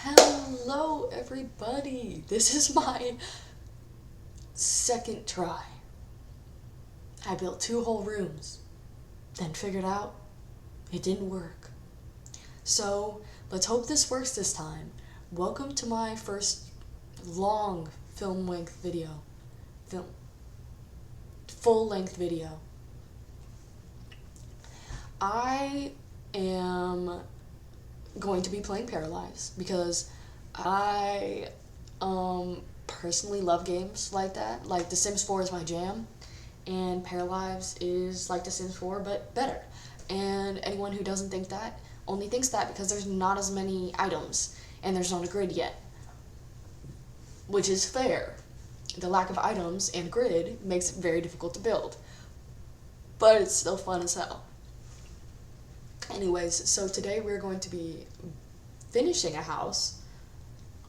Hello everybody, this is my second try. I built 2 whole rooms, then figured out it didn't work. So let's hope this works this time. Welcome to my first long full-length video. I am going to be playing Paralives because I personally love games like that. Like The Sims 4 is my jam, and Paralives is like The Sims 4 but better. And anyone who doesn't think that only thinks that because there's not as many items and there's not a grid yet, which is fair. The lack of items and grid makes it very difficult to build, but it's still fun as hell. Anyways, so today we're going to be finishing a house.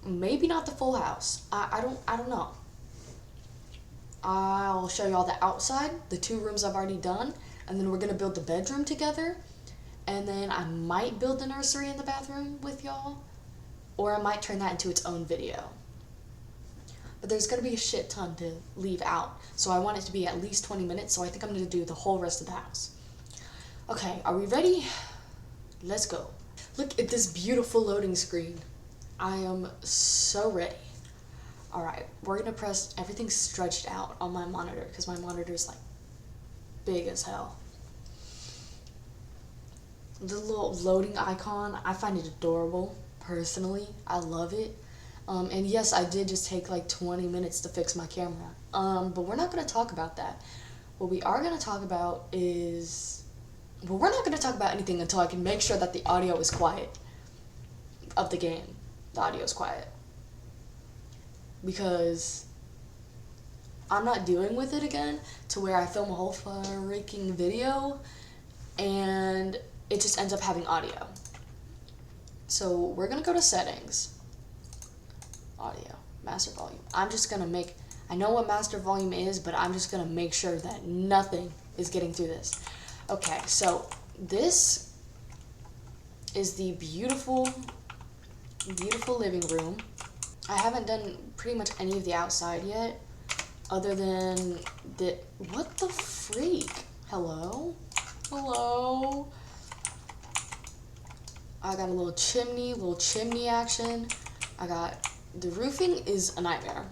Maybe not the full house. I don't know. I'll show you all the outside, the 2 rooms I've already done, and then we're gonna build the bedroom together, and then I might build the nursery in the bathroom with y'all, or I might turn that into its own video. But there's gonna be a shit ton to leave out, so I want it to be at least 20 minutes, so I think I'm gonna do the whole rest of the house. Okay, are we ready? Let's go. Look at this beautiful loading screen. I am so ready. Alright, we're gonna press everything stretched out on my monitor because my monitor is like big as hell. The little loading icon, I find it adorable, personally. I love it. And yes, I did just take like 20 minutes to fix my camera. But we're not gonna talk about that. What we are gonna talk about is... Well, we're not going to talk about anything until I can make sure that the audio is quiet of the game. The audio is quiet. Because I'm not dealing with it again to where I film a whole freaking video and it just ends up having audio. So we're going to go to settings. Audio. Master volume. I'm just going to make... I know what master volume is, but I'm just going to make sure that nothing is getting through this. Okay, so this is the beautiful living room. I haven't done pretty much any of the outside yet, other than the... What the freak? Hello? Hello? I got a little chimney action. I got... The roofing is a nightmare.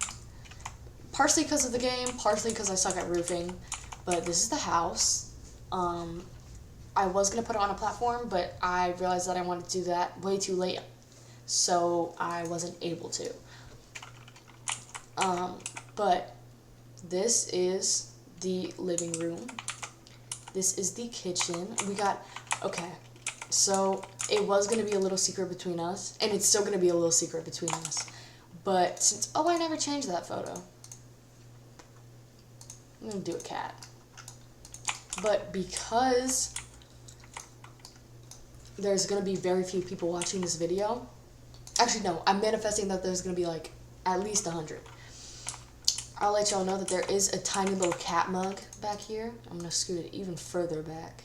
Partially because of the game, partially because I suck at roofing, but this is the house. I was going to put it on a platform, but I realized that I wanted to do that way too late, so I wasn't able to. But this is the living room. This is the kitchen. We got, okay, so it was going to be a little secret between us, and it's still going to be a little secret between us, but since, oh, I never changed that photo. I'm going to do a cat. But because there's going to be very few people watching this video, actually no, I'm manifesting that there's going to be like at least 100. I'll let y'all know that there is a tiny little cat mug back here. I'm going to scoot it even further back.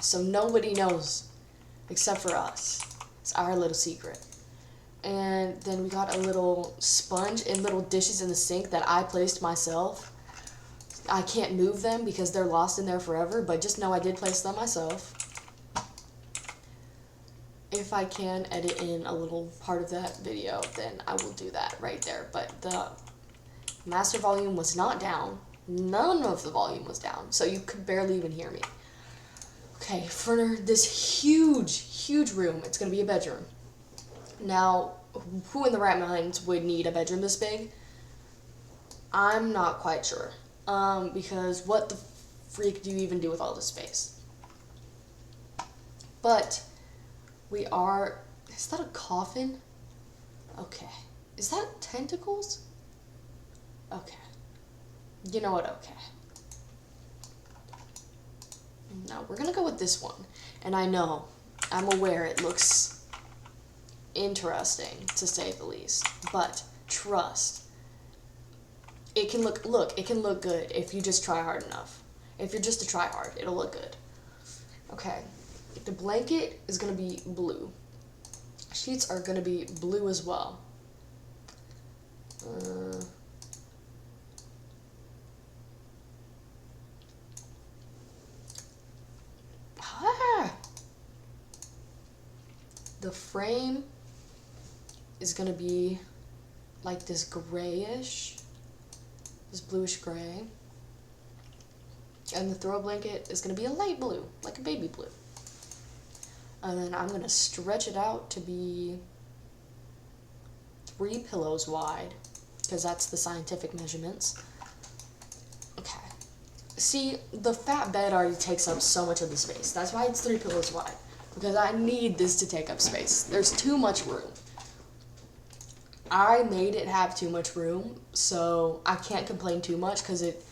So nobody knows except for us. It's our little secret. And then we got a little sponge and little dishes in the sink that I placed myself. I can't move them because they're lost in there forever, but just know I did place them myself. If I can edit in a little part of that video, then I will do that right there. But the master volume was not down. None of the volume was down, so you could barely even hear me. Okay, for this huge room, it's going to be a bedroom. Now, who in the right mind would need a bedroom this big? I'm not quite sure. Because what the freak do you even do with all this space? But we are... Is that a coffin? Okay. Is that tentacles? Okay. You know what? Okay. No, we're gonna go with this one. And I know, I'm aware it looks interesting, to say the least. But trust. It can look good if you just try hard enough. If you're just a try hard, it'll look good. Okay, the blanket is gonna be blue. Sheets are gonna be blue as well. The frame is gonna be like this grayish, this bluish gray. And the throw blanket is gonna be a light blue, like a baby blue. And then I'm gonna stretch it out to be 3 pillows wide, because that's the scientific measurements. Okay. See, the fat bed already takes up so much of the space. That's why it's 3 pillows wide, because I need this to take up space. There's too much room. I made it have too much room, so I can't complain too much, because it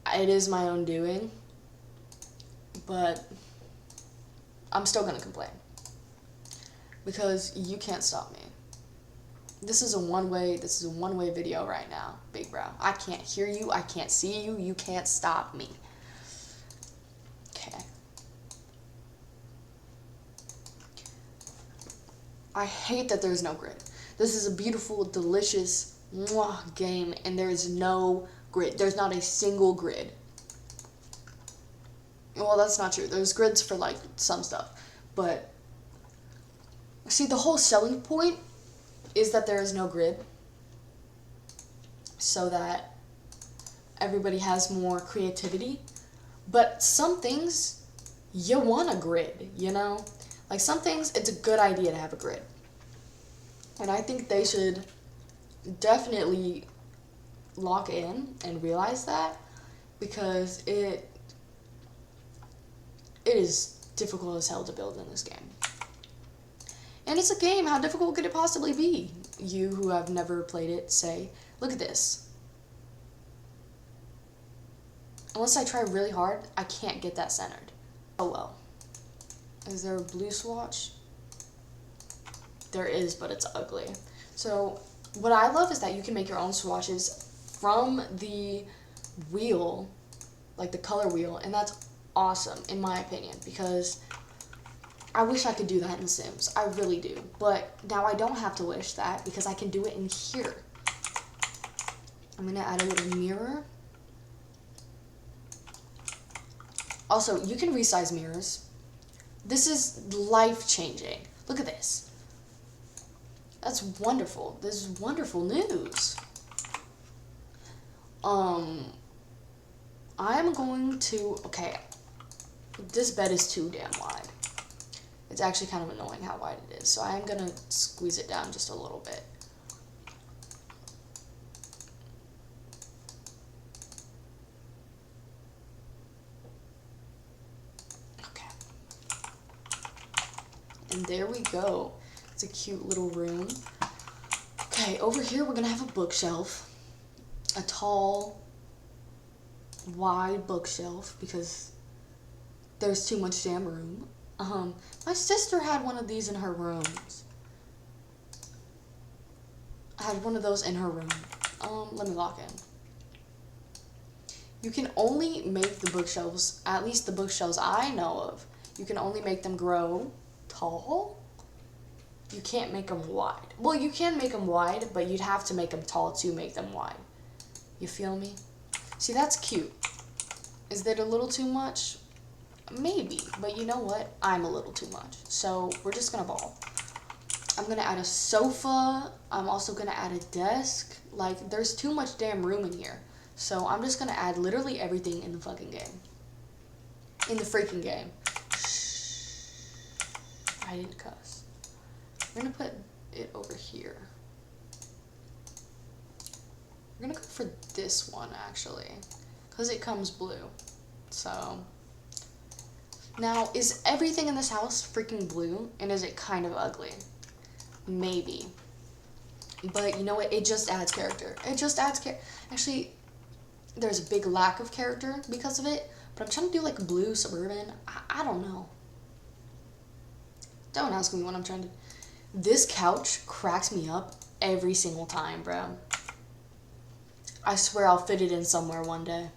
is my own doing. But I'm still gonna complain, because you can't stop me. This is a one-way video right now, big bro. I can't hear you, I can't see you, you can't stop me. Okay. I hate that there's no grid. This is a beautiful, delicious game, and there is no grid. There's not a single grid. Well, that's not true. There's grids for, like, some stuff. But, see, the whole selling point is that there is no grid, so that everybody has more creativity. But some things, you want a grid, you know? Like, some things, it's a good idea to have a grid. And I think they should definitely lock in and realize that, because it is difficult as hell to build in this game. And it's a game, how difficult could it possibly be? You who have never played it say, look at this. Unless I try really hard, I can't get that centered. Oh well. Is there a blue swatch? There is, but it's ugly. So what I love is that you can make your own swatches from the wheel, like the color wheel, and that's awesome in my opinion, because I wish I could do that in Sims. I really do. But now I don't have to wish that, because I can do it in here. I'm gonna add a little mirror. Also, you can resize mirrors. This is life-changing. Look at this. That's wonderful. This is wonderful news. I'm going to, okay, this bed is too damn wide. It's actually kind of annoying how wide it is, so I'm gonna squeeze it down just a little bit. Okay. And there we go. It's a cute little room. Okay, over here we're gonna have a bookshelf. A tall, wide bookshelf, because there's too much damn room. My sister had one of these in her rooms. I had one of those in her room. Let me lock in. You can only make the bookshelves, at least the bookshelves I know of, you can only make them grow tall. You can't make them wide. Well, you can make them wide, but you'd have to make them tall to make them wide. You feel me? See, that's cute. Is that a little too much? Maybe, but you know what? I'm a little too much. So we're just gonna ball. I'm gonna add a sofa. I'm also gonna add a desk. Like, there's too much damn room in here. So I'm just gonna add literally everything in the fucking game. In the freaking game. Shh. I didn't cuss. We're gonna put it over here. We're gonna go for this one, actually, because it comes blue. So now, is everything in this house freaking blue, and is it kind of ugly? Maybe. But you know what? It just adds character. It just adds character. Actually, there's a big lack of character because of it, but I'm trying to do like blue suburban. I don't know. Don't ask me what I'm trying to. This couch cracks me up every single time, bro. I swear I'll fit it in somewhere one day.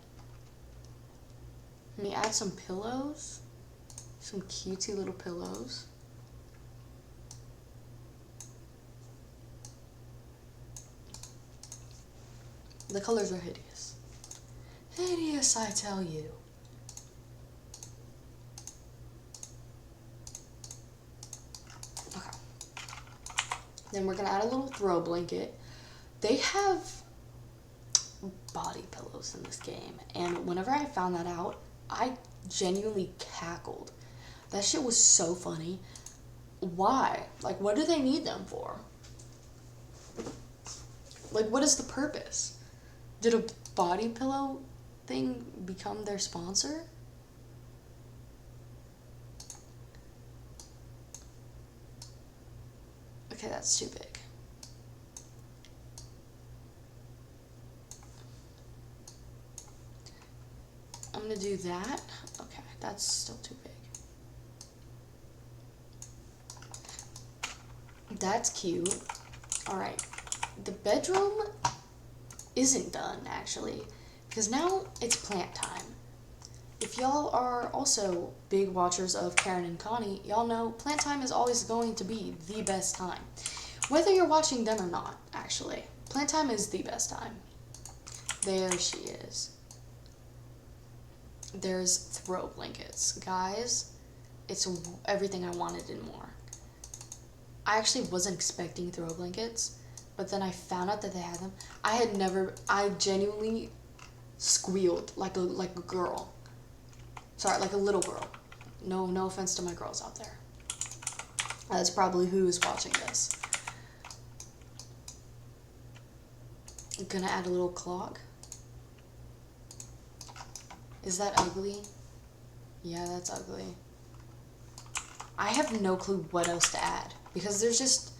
Let me add some pillows. Some cutesy little pillows. The colors are hideous. Hideous, I tell you. Okay. Then we're gonna add a little throw blanket. They have body pillows in this game, and whenever I found that out, I genuinely cackled. That shit was so funny. Why? Like, what do they need them for? Like, what is the purpose? Did a body pillow thing become their sponsor? Okay, that's too big. I'm gonna do that. Okay, that's still too big. That's cute. Alright. The bedroom isn't done, actually, because now it's plant time. If y'all are also big watchers of Karen and Connie, y'all know plant time is always going to be the best time. Whether you're watching them or not, actually. Plant time is the best time. There she is. There's throw blankets. Guys, it's everything I wanted and more. I actually wasn't expecting throw blankets, but then I found out that they had them. I genuinely squealed like a girl. Sorry, like a little girl. No offense to my girls out there. That's probably who is watching this. I'm gonna add a little clock. Is that ugly? Yeah, that's ugly. I have no clue what else to add, because there's just,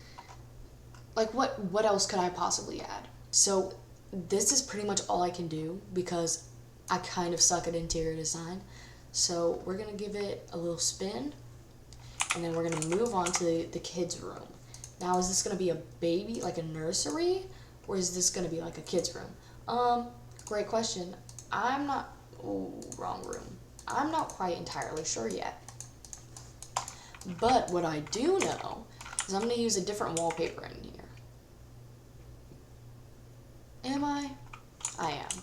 like, what else could I possibly add? So this is pretty much all I can do, because I kind of suck at interior design. So we're gonna give it a little spin, and then we're gonna move on to the kids' room. Now, is this gonna be a baby, like a nursery, or is this gonna be like a kid's room? Great question. I'm not, ooh, wrong room. I'm not quite entirely sure yet. But what I do know is I'm gonna use a different wallpaper in here. Am I? I am.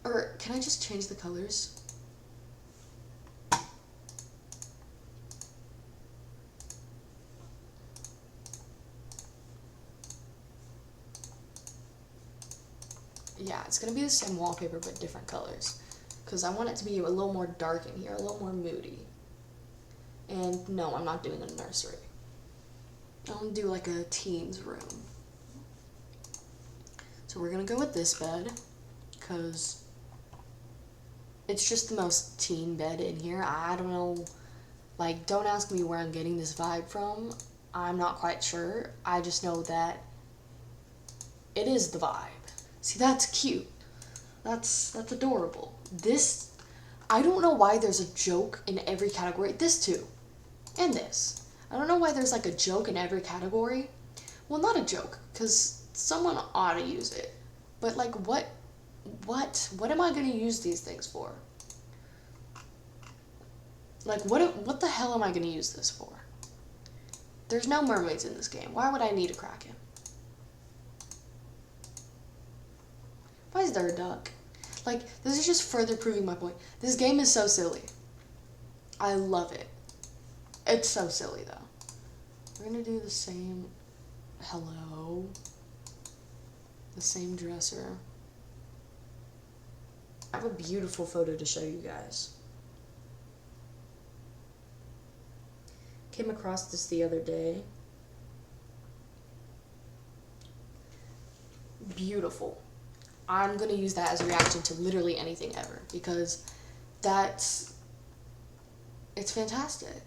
Or can I just change the colors? Yeah, it's gonna be the same wallpaper but different colors, because I want it to be a little more dark in here, a little more moody. And no, I'm not doing a nursery. I'm gonna do like a teen's room. So we're gonna go with this bed, because it's just the most teen bed in here. I don't know, like, don't ask me where I'm getting this vibe from. I'm not quite sure. I just know that it is the vibe. See, that's cute. That's adorable. This, I don't know why there's a joke in every category. This too. And this. I don't know why there's like a joke in every category. Well, not a joke, because someone ought to use it. But like, what am I going to use these things for? Like, what the hell am I going to use this for? There's no mermaids in this game. Why would I need a kraken? Why is there a duck? Like, this is just further proving my point. This game is so silly. I love it. It's so silly, though. We're gonna do the same... Hello? The same dresser. I have a beautiful photo to show you guys. Came across this the other day. Beautiful. I'm going to use that as a reaction to literally anything ever, because it's fantastic.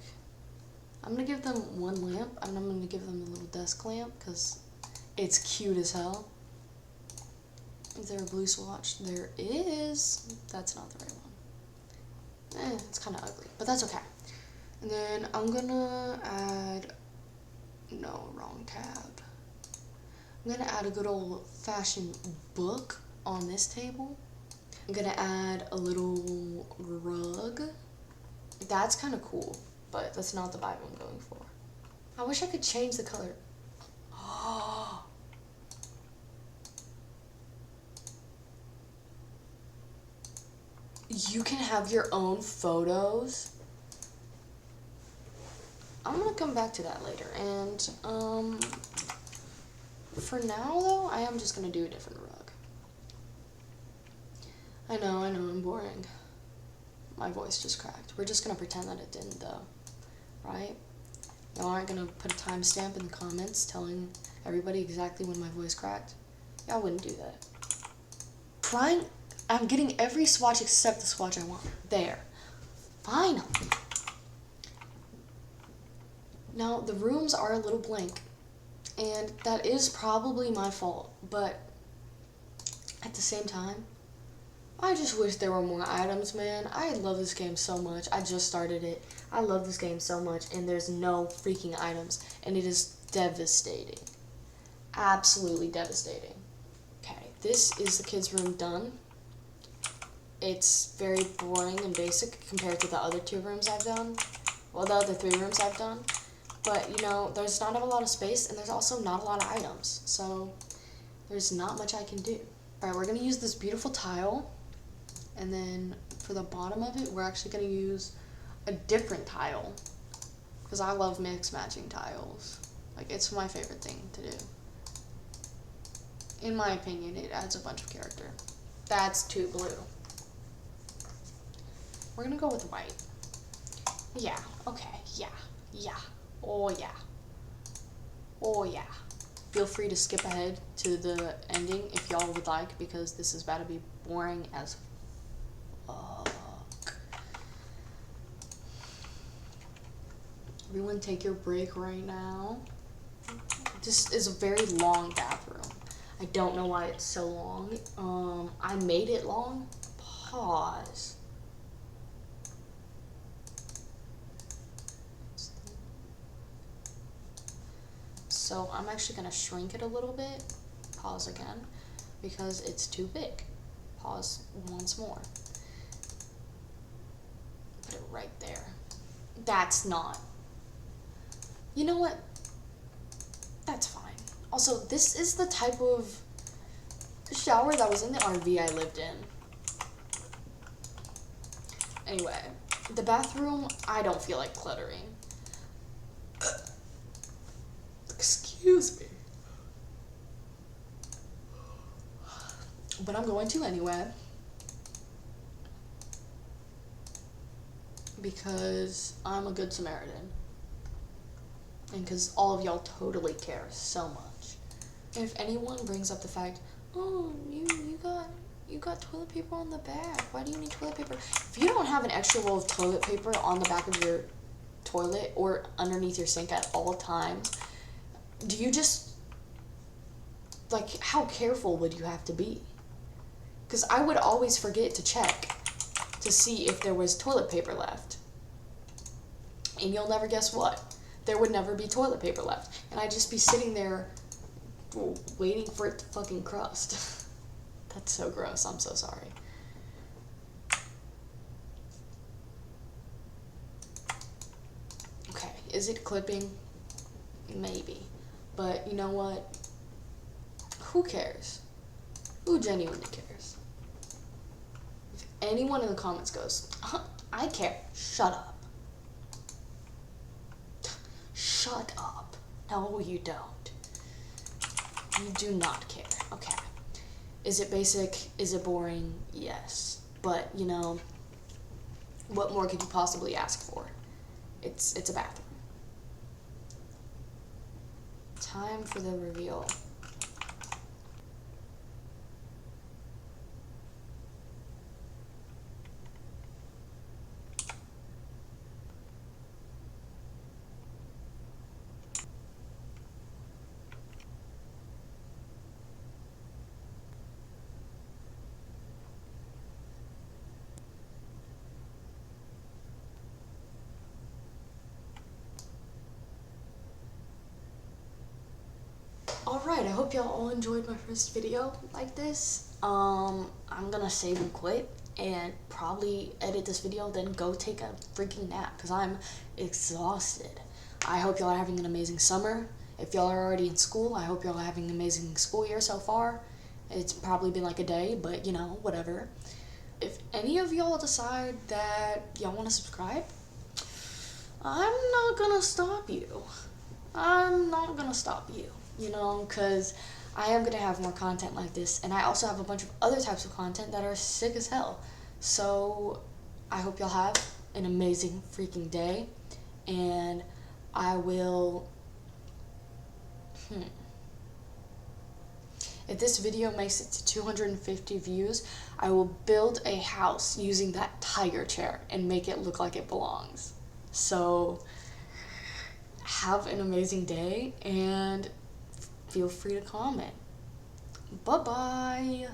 I'm going to give them one lamp, and I'm going to give them a little desk lamp, because it's cute as hell. Is there a blue swatch? There is. That's not the right one. It's kind of ugly, but that's okay. And then I'm going to add, no, wrong tab. I'm going to add a good old-fashioned book on this table. I'm gonna add a little rug. That's kind of cool, but that's not the vibe I'm going for. I wish I could change the color. Oh, you can have your own photos. I'm gonna come back to that later. And for now though, I am just gonna do a different rug. I know, I'm boring. My voice just cracked. We're just gonna pretend that it didn't though, right? Y'all aren't gonna put a timestamp in the comments telling everybody exactly when my voice cracked? Y'all wouldn't do that. I'm getting every swatch except the swatch I want. There. Finally. Now, the rooms are a little blank, and that is probably my fault, but at the same time, I just wish there were more items, man. I love this game so much. I just started it. I love this game so much, and there's no freaking items, and it is devastating. Absolutely devastating. Okay, this is the kids' room done. It's very boring and basic compared to the other 2 rooms I've done. Well, the other 3 rooms I've done. But, you know, there's not a lot of space, and there's also not a lot of items. So, there's not much I can do. Alright, we're going to use this beautiful tile. And then, for the bottom of it, we're actually going to use a different tile. Because I love mix-matching tiles. Like, it's my favorite thing to do. In my opinion, it adds a bunch of character. That's too blue. We're going to go with white. Yeah, okay, yeah. Oh yeah. Oh yeah. Feel free to skip ahead to the ending if y'all would like, because this is about to be boring as fuck. Everyone take your break right now. This is a very long bathroom. I don't know why it's so long. I made it long. Pause. So I'm actually going to shrink it a little bit. Pause again. Because it's too big. Pause once more. Put it right there. That's not. You know what? That's fine. Also, this is the type of shower that was in the RV I lived in. Anyway, the bathroom, I don't feel like cluttering. Excuse me. But I'm going to anyway. Because I'm a good Samaritan. And because all of y'all totally care so much. If anyone brings up the fact, oh, you got toilet paper on the back. Why do you need toilet paper? If you don't have an extra roll of toilet paper on the back of your toilet or underneath your sink at all times, do you just, like, how careful would you have to be? Because I would always forget to check to see if there was toilet paper left. And you'll never guess what? There would never be toilet paper left. And I'd just be sitting there waiting for it to fucking crust. That's so gross. I'm so sorry. Okay, is it clipping? Maybe. But you know what? Who cares? Who genuinely cares? If anyone in the comments goes, I care, shut up. Shut up. No, you don't. You do not care. Okay. Is it basic? Is it boring? Yes. But, you know, what more could you possibly ask for? It's a bathroom. Time for the reveal. Alright, I hope y'all all enjoyed my first video like this. I'm gonna save and quit and probably edit this video, then go take a freaking nap because I'm exhausted. I hope y'all are having an amazing summer. If y'all are already in school, I hope y'all are having an amazing school year so far. It's probably been like a day, but you know, whatever. if any of y'all decide that y'all want to subscribe, I'm not gonna stop you. I'm not gonna stop you, you know, because I am gonna have more content like this, and I also have a bunch of other types of content that are sick as hell. So I hope y'all have an amazing freaking day, and I will, if this video makes it to 250 views, I will build a house using that tiger chair and make it look like it belongs. So have an amazing day, and feel free to comment. Bye-bye.